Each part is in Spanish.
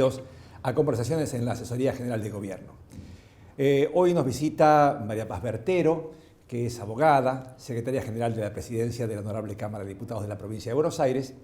bienvenidos a Conversaciones en la Asesoría General de Gobierno. Hoy nos visita María Paz Bertero, que es abogada, secretaria general de la Presidencia de la Honorable Cámara de Diputados de la Provincia de Buenos Aires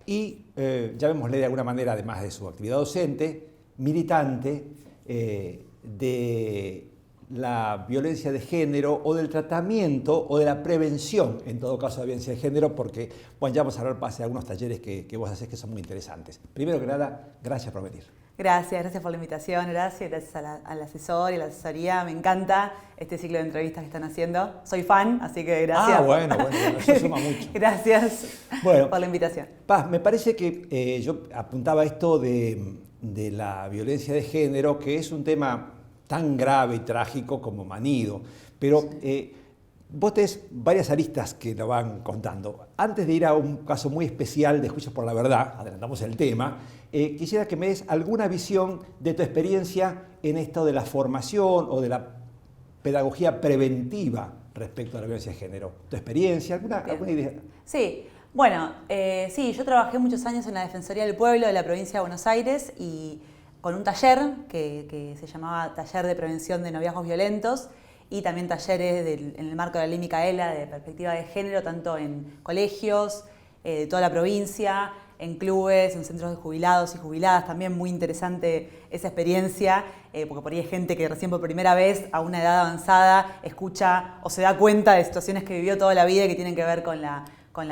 y, llamémosle de alguna manera, además de su actividad docente, militante de la violencia de género o del tratamiento o de la prevención, en todo caso, de violencia de género, porque bueno, ya vamos a hablar de algunos talleres que vos hacés que son muy interesantes. Primero que nada, gracias por venir. Gracias por la invitación, gracias al asesor y a la asesoría. Me encanta este ciclo de entrevistas que están haciendo. Soy fan, así que gracias. Bueno, eso suma mucho. Gracias por la invitación. Paz, me parece que yo apuntaba esto de la violencia de género, que es un tema tan grave y trágico como manido, pero vos tenés varias aristas que lo van contando. Antes de ir a un caso muy especial de Juicios por la Verdad, adelantamos el tema, quisiera que me des alguna visión de tu experiencia en esto de la formación o de la pedagogía preventiva respecto a la violencia de género. ¿Tu experiencia? ¿Alguna idea? Sí, bueno, yo trabajé muchos años en la Defensoría del Pueblo de la Provincia de Buenos Aires y con un taller que se llamaba Taller de Prevención de Noviazgos Violentos y también talleres en el marco de la Ley Micaela de perspectiva de género, tanto en colegios de toda la provincia, en clubes, en centros de jubilados y jubiladas. También muy interesante esa experiencia, porque por ahí hay gente que recién por primera vez, a una edad avanzada, escucha o se da cuenta de situaciones que vivió toda la vida y que tienen que ver con la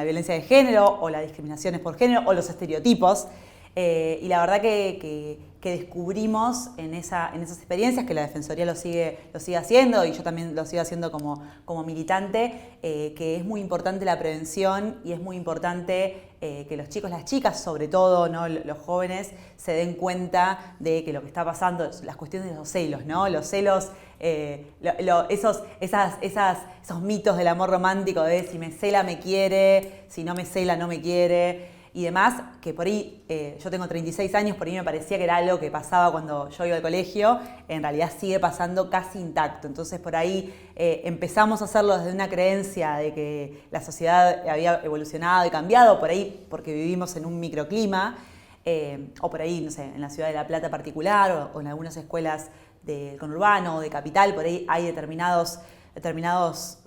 violencia de género o las discriminaciones por género o los estereotipos. Y la verdad que descubrimos en esas experiencias, que la Defensoría lo sigue haciendo y yo también lo sigo haciendo como militante, que es muy importante la prevención y es muy importante que los chicos, las chicas sobre todo, ¿no? Los jóvenes se den cuenta de que lo que está pasando, las cuestiones de los celos, ¿no? Los celos, esos mitos del amor romántico de si me cela me quiere, si no me cela no me quiere y demás, que por ahí, yo tengo 36 años, por ahí me parecía que era algo que pasaba cuando yo iba al colegio, en realidad sigue pasando casi intacto. Entonces por ahí empezamos a hacerlo desde una creencia de que la sociedad había evolucionado y cambiado, por ahí porque vivimos en un microclima, o por ahí, no sé, en la ciudad de La Plata particular, o en algunas escuelas del conurbano o de capital, por ahí hay determinados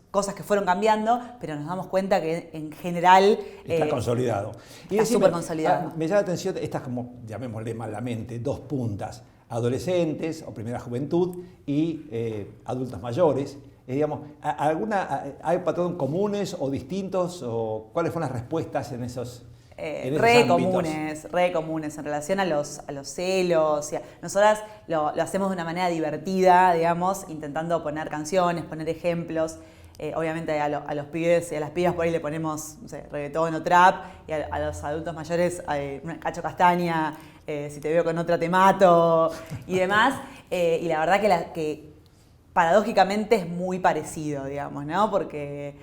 cosas que fueron cambiando, pero nos damos cuenta que en general está consolidado. Está súper consolidado. Me llama la atención estas, como llamémosle malamente, dos puntas: adolescentes o primera juventud y adultos mayores. Digamos, ¿hay patrones comunes o distintos? O ¿cuáles fueron las respuestas en esos ámbitos? Re comunes en relación a los celos. Nosotras lo hacemos de una manera divertida, digamos, intentando poner canciones, poner ejemplos. Obviamente a los pibes y a las pibas por ahí le ponemos, no sé, reggaetón o trap, y a los adultos mayores Cacho Castaña, si te veo con otra te mato y demás. Y la verdad que paradójicamente es muy parecido, digamos, ¿no? Porque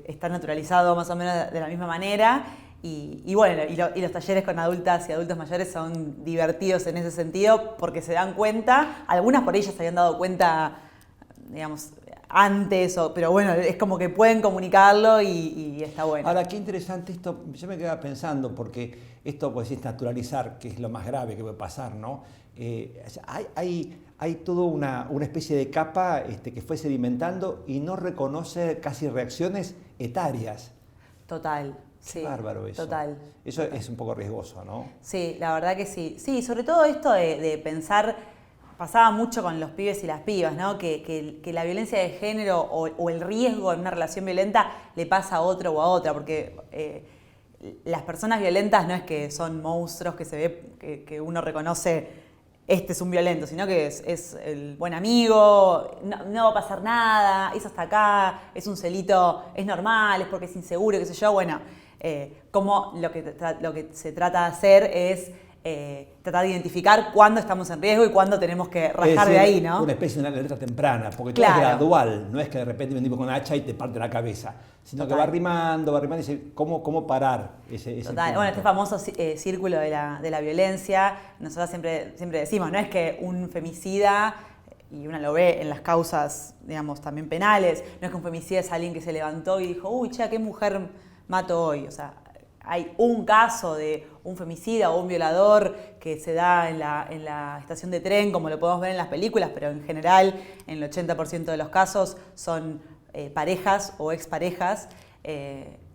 está naturalizado más o menos de la misma manera. Y bueno, y los talleres con adultas y adultos mayores son divertidos en ese sentido porque se dan cuenta, algunas por ellas se habían dado cuenta, digamos, antes, pero bueno, es como que pueden comunicarlo y está bueno. Ahora, qué interesante esto, yo me quedaba pensando, porque esto pues es naturalizar, que es lo más grave que puede pasar, ¿no? Hay toda una especie de capa que fue sedimentando y no reconoce casi reacciones etarias. Total. Qué sí, bárbaro eso. Total. Eso es un poco riesgoso, ¿no? Sí, la verdad que sí. Sí, sobre todo esto de pensar. Pasaba mucho con los pibes y las pibas, ¿no? Que la violencia de género o el riesgo en una relación violenta le pasa a otro o a otra, porque las personas violentas no es que son monstruos que se ve, que uno reconoce, este es un violento, sino que es el buen amigo, no va a pasar nada, es hasta acá, es un celito, es normal, es porque es inseguro, qué sé yo. Bueno, como lo que se trata de hacer es tratar de identificar cuándo estamos en riesgo y cuándo tenemos que rajar de ahí, ¿no? Una especie de una alerta temprana, porque todo es gradual, no es que de repente venimos con una hacha y te parte la cabeza, sino que va arrimando y dice, ¿cómo parar ese Total. Bueno, este famoso círculo de la violencia, nosotros siempre decimos, no es que un femicida, y uno lo ve en las causas, digamos, también penales, no es que un femicida es alguien que se levantó y dijo, uy, che, ¿qué mujer mato hoy? O sea, hay un caso de un femicida o un violador que se da en la estación de tren, como lo podemos ver en las películas, pero en general, en el 80% de los casos, son parejas o exparejas,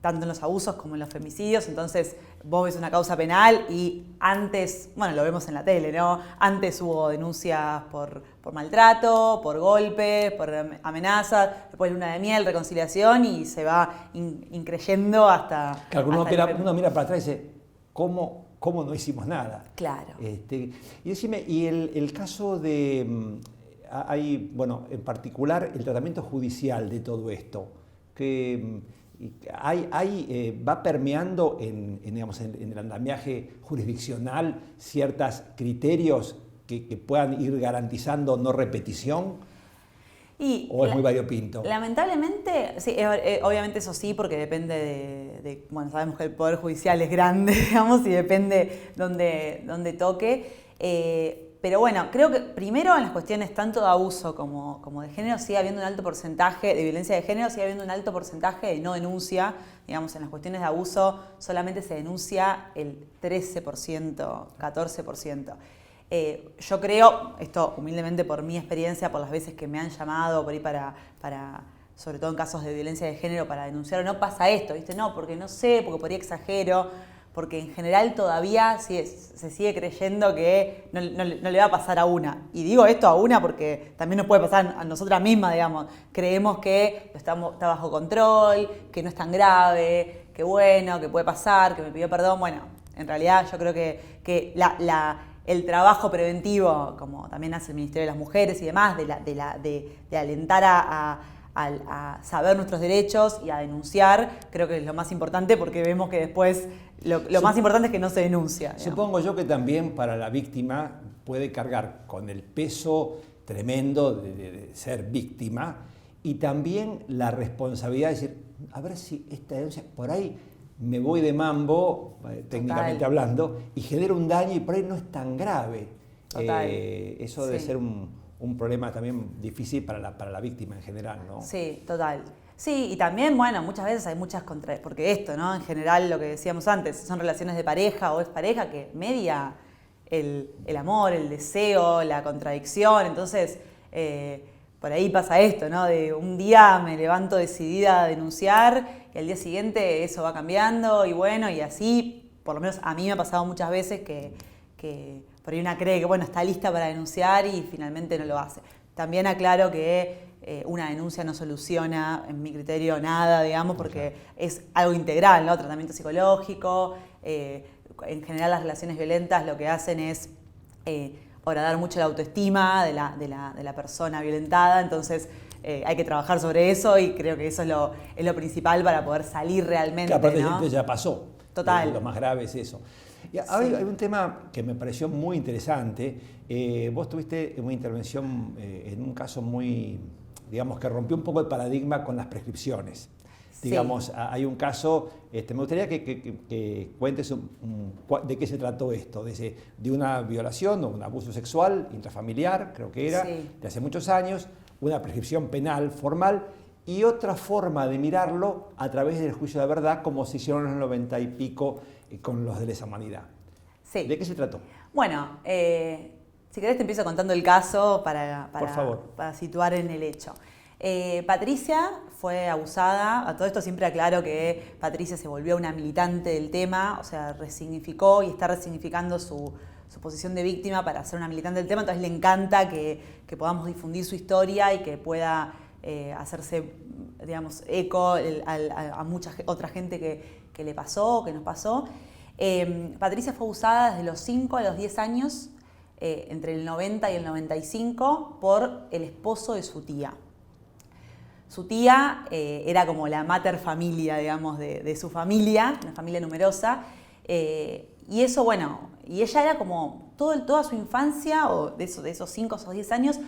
tanto en los abusos como en los femicidios. Entonces, vos ves una causa penal y antes, bueno, lo vemos en la tele, ¿no? Antes hubo denuncias por maltrato, por golpes, por amenazas, después luna de miel, reconciliación, y se va increyendo hasta... Claro, uno hasta mira para atrás y dice, ¿cómo no hicimos nada? Claro. Y decime, y el caso de... Hay, bueno, en particular el tratamiento judicial de todo esto, que va permeando digamos, en el andamiaje jurisdiccional ciertos criterios que puedan ir garantizando no repetición, ¿o es muy variopinto? Lamentablemente, sí, obviamente eso sí, porque depende bueno, sabemos que el Poder Judicial es grande, digamos, y depende donde toque. Pero bueno, creo que primero en las cuestiones tanto de abuso como de género sigue habiendo un alto porcentaje, de violencia de género sigue habiendo un alto porcentaje de no denuncia. Digamos, en las cuestiones de abuso solamente se denuncia el 13%, 14%. Yo creo, esto humildemente por mi experiencia, por las veces que me han llamado por ahí para sobre todo en casos de violencia de género, para denunciar o no, pasa esto, ¿viste? No, porque no sé, porque por ahí exagero. Porque en general todavía se sigue creyendo que no le va a pasar a una. Y digo esto a una porque también nos puede pasar a nosotras mismas, digamos. Creemos que está bajo control, que no es tan grave, que bueno, que puede pasar, que me pidió perdón. Bueno, en realidad yo creo que el trabajo preventivo, como también hace el Ministerio de las Mujeres y demás, de alentar a saber nuestros derechos y a denunciar, creo que es lo más importante, porque vemos que después lo más importante es que no se denuncia. Digamos. Supongo yo que también para la víctima puede cargar con el peso tremendo de ser víctima y también la responsabilidad de decir, a ver si esta denuncia, por ahí me voy de mambo, técnicamente hablando, y genero un daño y por ahí no es tan grave. Eso debe ser un problema también difícil para la víctima en general, ¿no? Sí, total. Sí, y también, bueno, muchas veces hay muchas porque esto, ¿no? En general, lo que decíamos antes, son relaciones de pareja o expareja que media el amor, el deseo, la contradicción. Entonces, por ahí pasa esto, ¿no? De un día me levanto decidida a denunciar y al día siguiente eso va cambiando y bueno, y así, por lo menos a mí me ha pasado muchas veces que por ahí una cree que, bueno, está lista para denunciar y finalmente no lo hace. También aclaro que una denuncia no soluciona, en mi criterio, nada, digamos, porque es algo integral, ¿no? Tratamiento psicológico. En general, las relaciones violentas lo que hacen es horadar mucho la autoestima de la persona violentada. Entonces, hay que trabajar sobre eso y creo que eso es lo principal para poder salir realmente. Que aparte ¿no? ya pasó. Total. Lo más grave es eso. Y hay un tema que me pareció muy interesante. Vos tuviste una intervención en un caso muy, digamos, que rompió un poco el paradigma con las prescripciones. Sí. Digamos, hay un caso, me gustaría que cuentes de qué se trató esto, de una violación o un abuso sexual intrafamiliar, creo que era, de hace muchos años, una prescripción penal formal y otra forma de mirarlo a través del juicio de verdad, como se hicieron en los 90 y pico con los de lesa humanidad. Sí. ¿De qué se trató? Bueno, si querés te empiezo contando el caso Por favor. Para situar en el hecho. Patricia fue abusada, a todo esto siempre aclaro que Patricia se volvió una militante del tema, o sea, resignificó y está resignificando su posición de víctima para ser una militante del tema, entonces le encanta que podamos difundir su historia y que pueda hacerse, digamos, eco a mucha otra gente que le pasó, que nos pasó. Patricia fue abusada desde los 5 a los 10 años, entre el 90 y el 95, por el esposo de su tía. Su tía era como la mater familia, digamos, de su familia, una familia numerosa, y eso, bueno, y ella era como, toda su infancia, o de esos 5 o 10 años,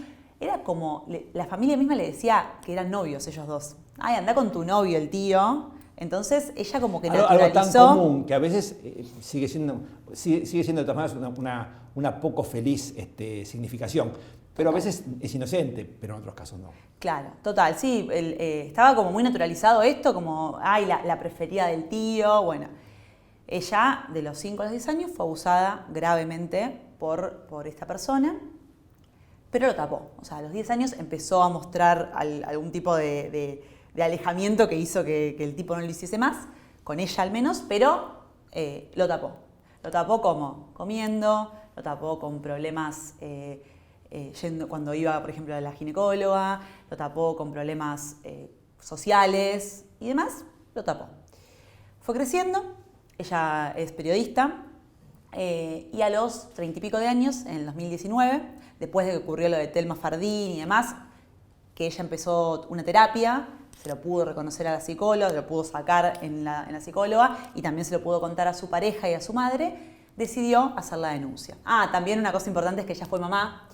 era como, la familia misma le decía que eran novios ellos dos. Ay, anda con tu novio, el tío. Entonces ella como que naturalizó... Algo tan común que a veces sigue siendo de todas maneras una poco feliz significación. Pero a veces es inocente, pero en otros casos no. Claro, total, sí. Estaba como muy naturalizado esto, como, ay, la preferida del tío, bueno. Ella, de los 5 a los 10 años, fue abusada gravemente por esta persona, pero lo tapó. O sea, a los 10 años empezó a mostrar algún tipo de alejamiento que hizo que el tipo no lo hiciese más, con ella al menos, pero lo tapó. Lo tapó como comiendo, lo tapó con problemas yendo cuando iba, por ejemplo, a la ginecóloga, lo tapó con problemas sociales y demás, lo tapó. Fue creciendo, ella es periodista y a los 30 y pico de años, en el 2019, después de que ocurrió lo de Telma Fardín y demás, que ella empezó una terapia, se lo pudo reconocer a la psicóloga, se lo pudo sacar en la psicóloga y también se lo pudo contar a su pareja y a su madre, decidió hacer la denuncia. También una cosa importante es que ella fue mamá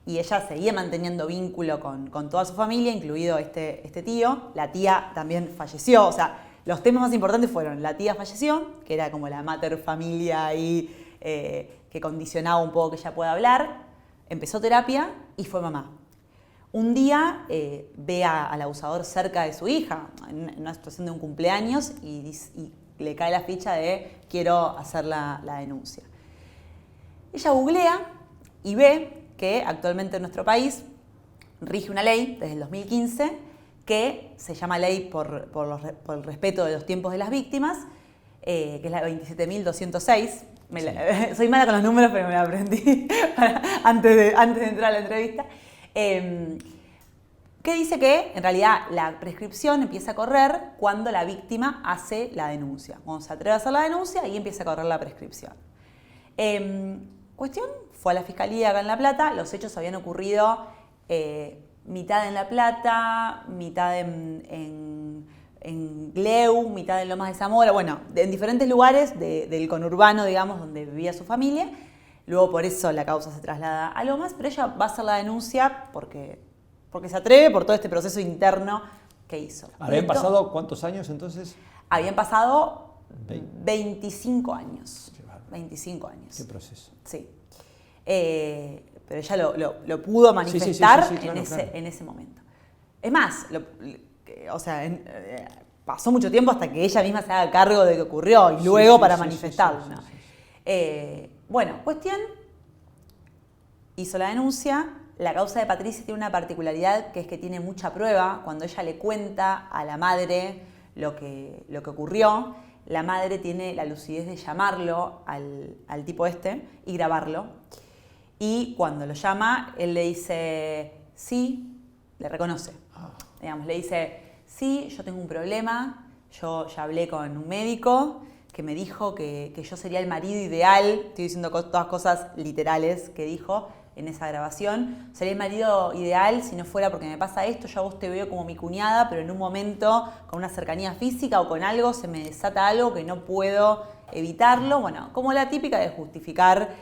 y ella seguía manteniendo vínculo con toda su familia, incluido este tío. La tía también falleció, o sea, los temas más importantes fueron: la tía falleció, que era como la mater familia ahí, que condicionaba un poco que ella pueda hablar, empezó terapia y fue mamá. Un día ve al abusador cerca de su hija, en una situación de un cumpleaños, y le cae la ficha de quiero hacer la denuncia. Ella googlea y ve que actualmente en nuestro país rige una ley desde el 2015 que se llama Ley por el respeto de los tiempos de las víctimas, que es la 27.206. Soy mala con los números, pero me la aprendí antes de entrar a la entrevista. Que dice que en realidad la prescripción empieza a correr cuando la víctima hace la denuncia. Cuando se atreve a hacer la denuncia, ahí empieza a correr la prescripción. Cuestión, fue a la fiscalía acá en La Plata, los hechos habían ocurrido mitad en La Plata, mitad en Gleu, mitad en Lomas de Zamora, bueno, en diferentes lugares del conurbano, digamos, donde vivía su familia. Luego por eso la causa se traslada a Lomas, pero ella va a hacer la denuncia porque se atreve, por todo este proceso interno que hizo. ¿Habían pasado cuántos años entonces? Habían pasado 25 años. 25 años. ¿Qué proceso? Sí. Pero ella lo pudo manifestar claro. En ese momento. Es más, pasó mucho tiempo hasta que ella misma se haga cargo de que ocurrió y luego para manifestarlo. Bueno, cuestión, hizo la denuncia. La causa de Patricia tiene una particularidad, que es que tiene mucha prueba. Cuando ella le cuenta a la madre lo que ocurrió, la madre tiene la lucidez de llamarlo al tipo este y grabarlo. Y cuando lo llama, él le dice, sí, le reconoce. Digamos, le dice, sí, yo tengo un problema, yo ya hablé con un médico que me dijo que yo sería el marido ideal, estoy diciendo todas cosas literales que dijo en esa grabación, sería el marido ideal si no fuera porque me pasa esto, yo a vos te veo como mi cuñada, pero en un momento con una cercanía física o con algo se me desata algo que no puedo evitarlo, bueno, como la típica de justificar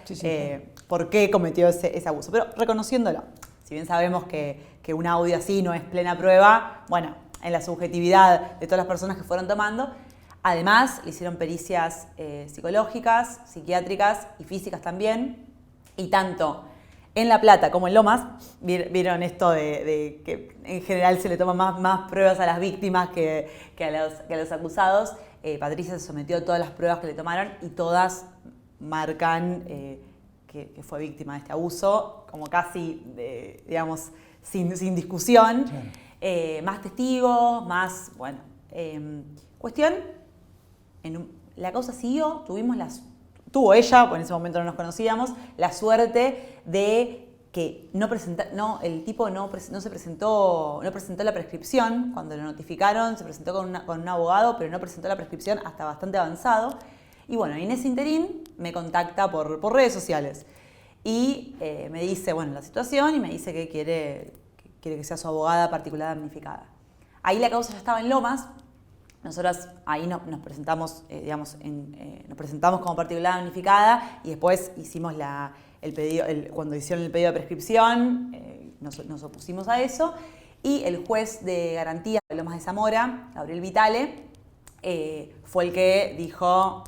por qué cometió ese abuso, pero reconociéndolo. Si bien sabemos que un audio así no es plena prueba, bueno, en la subjetividad de todas las personas que fueron tomando, además le hicieron pericias psicológicas, psiquiátricas y físicas también, y tanto en La Plata como en Lomas, vieron esto de que en general se le toman más pruebas a las víctimas que a los acusados. Patricia se sometió a todas las pruebas que le tomaron y todas marcan que fue víctima de este abuso, como casi, digamos, sin discusión. Claro. Más testigos, más, bueno. Cuestión, la causa siguió, tuvo ella, porque en ese momento no nos conocíamos, la suerte de que el tipo no presentó la prescripción. Cuando lo notificaron, se presentó con un abogado, pero no presentó la prescripción hasta bastante avanzado. Y bueno, en ese interín me contacta por redes sociales y me dice, bueno, la situación, y me dice que quiere que sea su abogada particular damnificada. Ahí la causa ya estaba en Lomas. Nosotras ahí nos presentamos, nos presentamos como particular damnificada y después hicimos el pedido, cuando hicieron el pedido de prescripción, nos opusimos a eso, y el juez de garantía de Lomas de Zamora, Gabriel Vitale, fue el que dijo,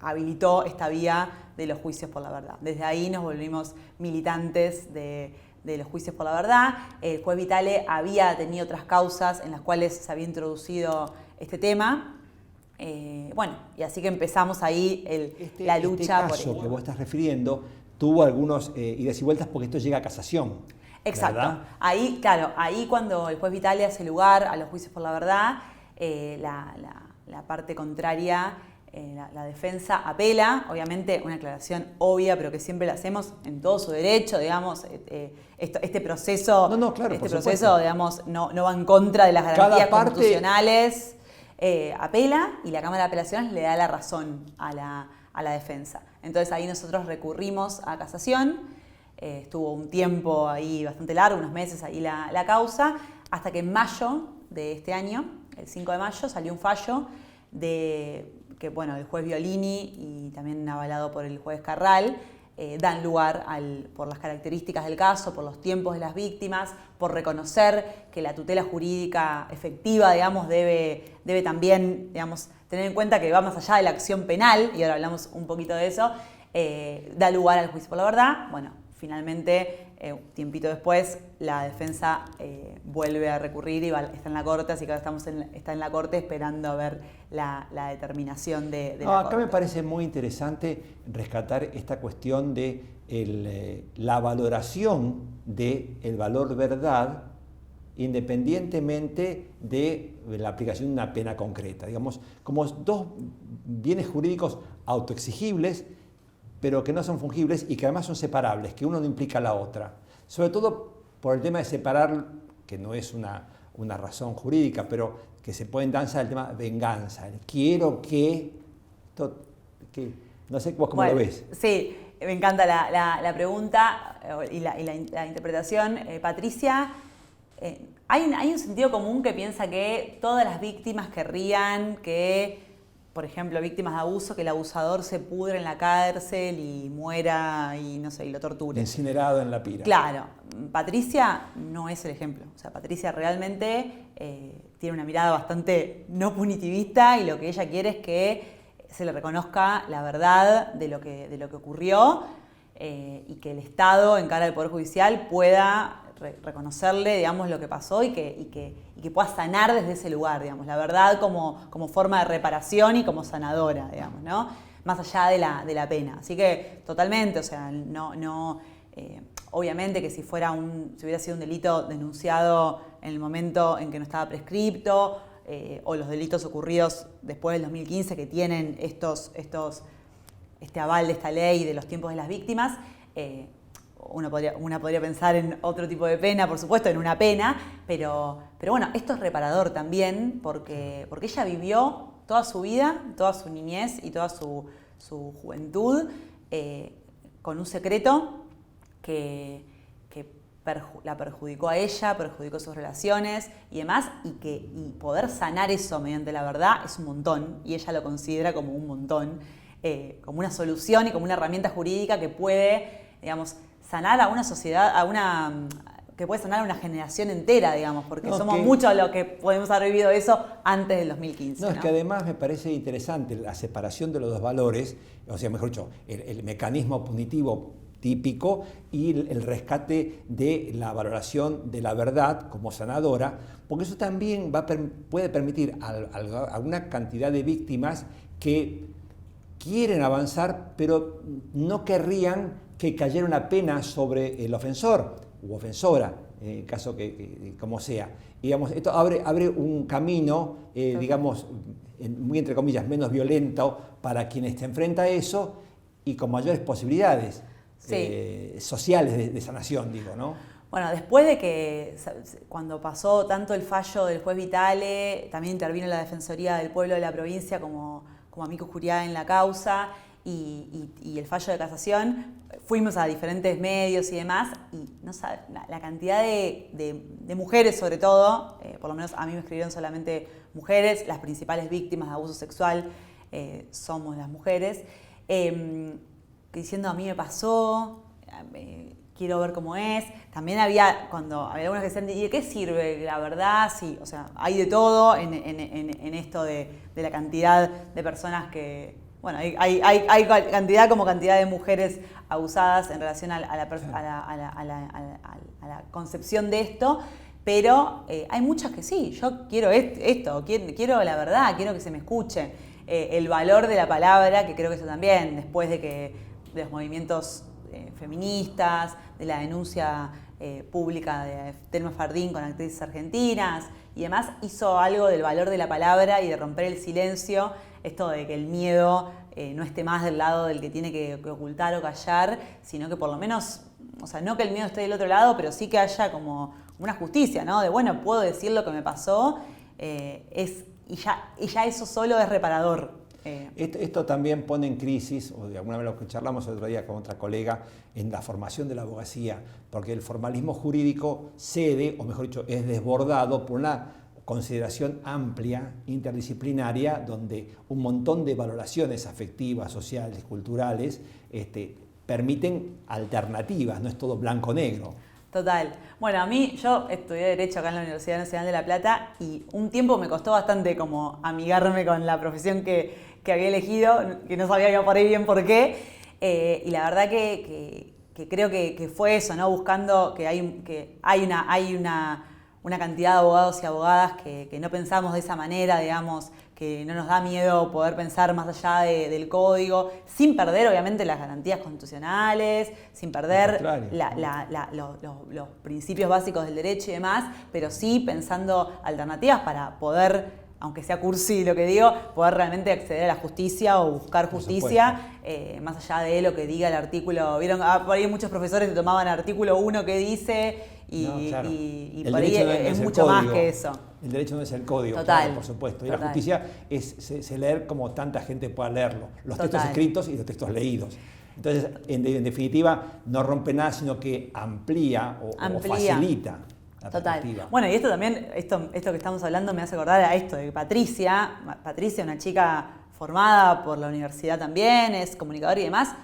habilitó esta vía de los juicios por la verdad. Desde ahí nos volvimos militantes de los juicios por la verdad. El juez Vitale había tenido otras causas en las cuales se había introducido este tema Bueno, y así que empezamos ahí la lucha este por caso ello. que vos estás refiriendo tuvo algunos idas y vueltas porque esto llega a casación. Exacto. ¿Verdad? Ahí, claro, ahí cuando el juez Vitale hace lugar a los juicios por la verdad, la parte contraria, la defensa apela, obviamente una aclaración obvia, pero que siempre la hacemos en todo su derecho, digamos, este proceso, Claro, este por proceso, supuesto. digamos, no va en contra de las garantías Cada parte constitucionales. Apela y la Cámara de Apelaciones le da la razón a la defensa. Entonces ahí nosotros recurrimos a casación, estuvo un tiempo ahí bastante largo, unos meses ahí la causa, hasta que en mayo de este año, el 5 de mayo, salió un fallo que bueno, el juez Violini y también avalado por el juez Carral, dan lugar por las características del caso, por los tiempos de las víctimas, por reconocer que la tutela jurídica efectiva, digamos, debe también, digamos, tener en cuenta que va más allá de la acción penal, y ahora hablamos un poquito de eso, da lugar al juicio por la verdad. Bueno, finalmente, un tiempito después, la defensa vuelve a recurrir y está en la corte, así que ahora está en la corte esperando a ver la determinación de la corte. Acá me parece muy interesante rescatar esta cuestión de la valoración del valor verdad independientemente de la aplicación de una pena concreta. Digamos, como dos bienes jurídicos autoexigibles, pero que no son fungibles y que además son separables, que uno no implica a la otra. Sobre todo por el tema de separar, que no es una razón jurídica, pero que se puede danzar el tema venganza. Quiero que no sé vos cómo lo ves. Sí, me encanta la pregunta y la interpretación. Patricia, hay un sentido común que piensa que todas las víctimas querrían que, por ejemplo, víctimas de abuso, que el abusador se pudre en la cárcel y muera y no sé, y lo torture. Incinerado en la pira. Claro, Patricia no es el ejemplo. O sea, Patricia realmente tiene una mirada bastante no punitivista y lo que ella quiere es que se le reconozca la verdad de lo que ocurrió y que el Estado, en cara del Poder Judicial, pueda reconocerle, digamos, lo que pasó y que pueda sanar desde ese lugar, digamos, la verdad como forma de reparación y como sanadora, digamos, ¿no? Más allá de la pena. Así que totalmente, o sea, obviamente que si hubiera sido un delito denunciado en el momento en que no estaba prescripto, o los delitos ocurridos después del 2015 que tienen este aval de esta ley de los tiempos de las víctimas, una podría pensar en otro tipo de pena, por supuesto, en una pena, pero bueno, esto es reparador también porque ella vivió toda su vida, toda su niñez y toda su juventud con un secreto que la perjudicó a ella, perjudicó sus relaciones y demás, y poder sanar eso mediante la verdad es un montón, y ella lo considera como un montón, como una solución y como una herramienta jurídica que puede, digamos, sanar a una sociedad, que puede sanar a una generación entera, digamos, porque somos muchos los que podemos haber vivido eso antes del 2015. Es que además me parece interesante la separación de los dos valores, o sea, mejor dicho, el mecanismo punitivo típico y el rescate de la valoración de la verdad como sanadora, porque eso también puede permitir a una cantidad de víctimas que quieren avanzar, pero no querrían que cayera una pena sobre el ofensor u ofensora, en caso que como sea. Y, digamos, esto abre un camino, digamos, muy entre comillas, menos violento para quienes se enfrenta a eso y con mayores posibilidades sociales de sanación, digo, ¿no? Bueno, después de que, cuando pasó tanto el fallo del juez Vitale, también intervino la Defensoría del Pueblo de la provincia como amicus curiae en la causa, y el fallo de casación, fuimos a diferentes medios y demás, y no sabes, la cantidad de mujeres, sobre todo, por lo menos a mí me escribieron solamente mujeres, las principales víctimas de abuso sexual somos las mujeres, diciendo a mí me pasó, quiero ver cómo es. También había algunos que decían, ¿y de qué sirve la verdad? Sí, o sea, hay de todo en esto de la cantidad de personas que... Bueno, hay cantidad como cantidad de mujeres abusadas en relación a la concepción de esto, pero hay muchas que sí, yo quiero esto, quiero la verdad, quiero que se me escuche. el valor de la palabra, que creo que eso también, después de los movimientos feministas, de la denuncia pública de Telma Fardín con actrices argentinas y demás, hizo algo del valor de la palabra y de romper el silencio, esto de que el miedo no esté más del lado del que tiene que ocultar o callar, sino que por lo menos, o sea, no que el miedo esté del otro lado, pero sí que haya como una justicia, ¿no? De, bueno, puedo decir lo que me pasó, y ya eso solo es reparador. Esto también pone en crisis, o de alguna manera lo que charlamos el otro día con otra colega, en la formación de la abogacía, porque el formalismo jurídico cede, o mejor dicho, es desbordado por una consideración amplia, interdisciplinaria, donde un montón de valoraciones afectivas, sociales, culturales, permiten alternativas, no es todo blanco-negro. Total. Bueno, yo estudié Derecho acá en la Universidad Nacional de La Plata y un tiempo me costó bastante como amigarme con la profesión que había elegido, que no sabía por ahí bien por qué, y la verdad que creo que fue eso, ¿no? Buscando que hay una cantidad de abogados y abogadas que no pensamos de esa manera, digamos, que no nos da miedo poder pensar más allá del código, sin perder obviamente las garantías constitucionales, sin perder los principios básicos del derecho y demás, pero sí pensando alternativas para poder, aunque sea cursi lo que digo, poder realmente acceder a la justicia o buscar justicia, más allá de lo que diga el artículo. Vieron, por ahí muchos profesores tomaban artículo 1 que dice y por ahí es mucho más que eso. El derecho no es el código, total, claro, por supuesto. Y total. la justicia es leer como tanta gente pueda leerlo. Los textos escritos y los textos leídos. Entonces, en definitiva, no rompe nada, sino que amplía o facilita. Total. Bueno, y esto también, esto que estamos hablando me hace acordar a esto de que Patricia, una chica formada por la universidad también, es comunicadora y demás,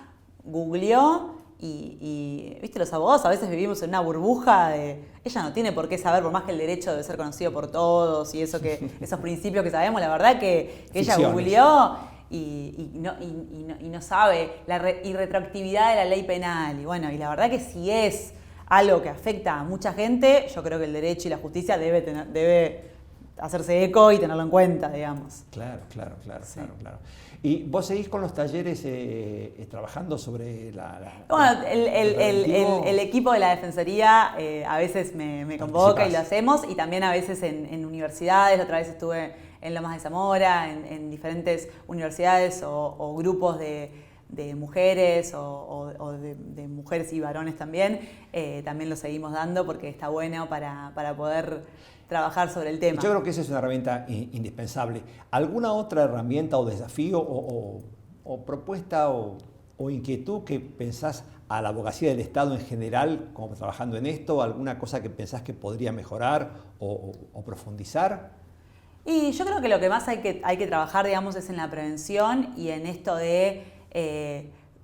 googleó y viste, los abogados a veces vivimos en una burbuja de... Ella no tiene por qué saber, por más que el derecho debe ser conocido por todos y esos principios que sabemos, la verdad que ella googleó y no sabe la irretroactividad de la ley penal. Y bueno, y la verdad que si es algo que afecta a mucha gente, yo creo que el derecho y la justicia debe hacerse eco y tenerlo en cuenta, digamos. Claro. ¿Y vos seguís con los talleres trabajando sobre Bueno, el equipo de la Defensoría a veces me convoca y lo hacemos, y también a veces en universidades. La otra vez estuve en Lomas de Zamora, en diferentes universidades o grupos de mujeres o de mujeres y varones también. También lo seguimos dando porque está bueno para poder trabajar sobre el tema. Yo creo que esa es una herramienta indispensable. ¿Alguna otra herramienta o desafío o propuesta o inquietud que pensás a la abogacía del Estado en general, como trabajando en esto? ¿Alguna cosa que pensás que podría mejorar o profundizar? Y yo creo que lo que más hay que trabajar, digamos, es en la prevención y en esto de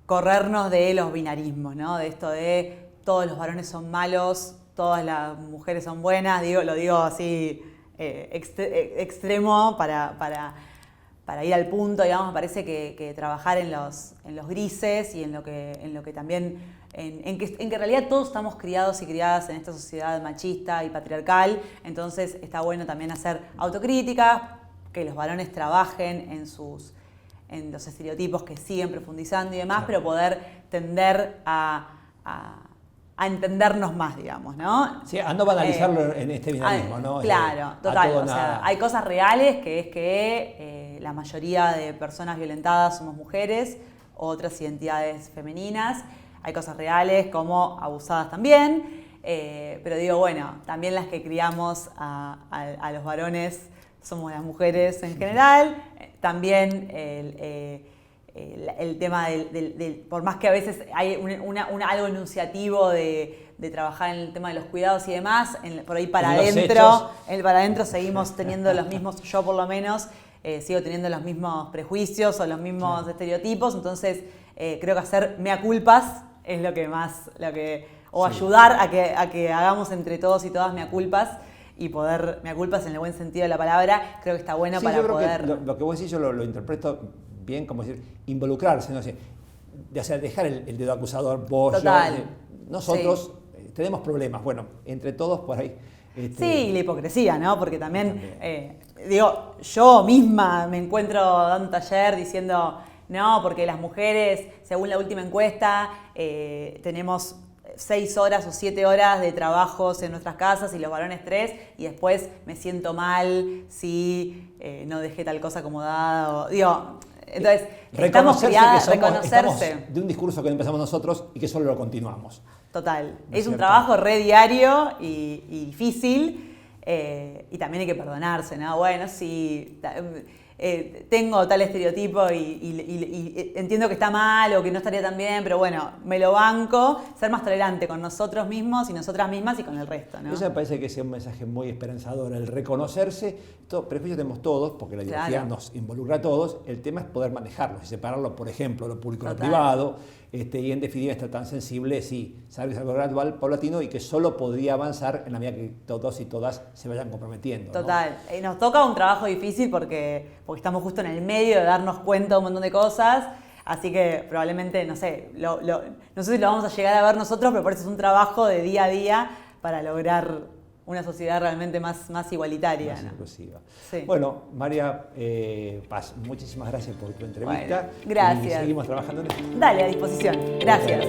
corrernos de los binarismos, ¿no? De esto de todos los varones son malos, todas las mujeres son buenas, lo digo así extremo para ir al punto, digamos. Me parece que trabajar en los grises y en lo que también, en que en realidad todos estamos criados y criadas en esta sociedad machista y patriarcal, entonces está bueno también hacer autocrítica, que los varones trabajen en los estereotipos que siguen profundizando y demás, pero poder tender a entendernos más, digamos, ¿no? Sí, a no banalizarlo en este binarismo, ¿no? Claro, total. O sea, hay cosas reales, que es que la mayoría de personas violentadas somos mujeres, otras identidades femeninas. Hay cosas reales como abusadas también, pero digo, bueno, también las que criamos a los varones somos las mujeres en general. También el tema por más que a veces hay algo enunciativo de trabajar en el tema de los cuidados y demás, por ahí para adentro seguimos teniendo los mismos, yo por lo menos sigo teniendo los mismos prejuicios o los mismos estereotipos, entonces creo que hacer mea culpas es lo que ayudar a que hagamos entre todos y todas mea culpas. Y poder, mea culpas en el buen sentido de la palabra, creo que está bueno para poder... Lo que vos decís yo lo interpreto bien, como decir, involucrarse, ¿no? O sea, dejar el dedo acusador, vos, total. yo, nosotros tenemos problemas, bueno, entre todos por ahí Sí, y la hipocresía, ¿no? Porque también, digo, yo misma me encuentro dando un taller diciendo, no, porque las mujeres, según la última encuesta, tenemos 6 horas o 7 horas de trabajos en nuestras casas y los varones 3, y después me siento mal si no dejé tal cosa acomodada. Digo, entonces, estamos criadas, reconocerse. Estamos de un discurso que empezamos nosotros y que solo lo continuamos. Total. ¿No es Es un cierto? trabajo re diario y difícil, y también hay que perdonarse, ¿no? Bueno, sí, tengo tal estereotipo y entiendo que está mal o que no estaría tan bien, pero bueno, me lo banco, ser más tolerante con nosotros mismos y nosotras mismas y con el resto, ¿no? Eso me parece que es un mensaje muy esperanzador, el reconocerse. Prejuicios tenemos todos, porque la ideología nos involucra a todos. El tema es poder manejarlos y separarlo, por ejemplo, lo público de lo privado. Y en definitiva, está tan sensible, sí, saber que es algo gradual, paulatino y que solo podría avanzar en la medida que todos y todas se vayan comprometiendo. Total. ¿No? Nos toca un trabajo difícil porque estamos justo en el medio de darnos cuenta de un montón de cosas. Así que probablemente, no sé, no sé si lo vamos a llegar a ver nosotros, pero por eso es un trabajo de día a día para lograr una sociedad realmente más igualitaria. Más ¿no? inclusiva. Sí. Bueno, María Paz, muchísimas gracias por tu entrevista. Bueno, gracias. Y seguimos trabajando en esto. Dale, a disposición. Gracias.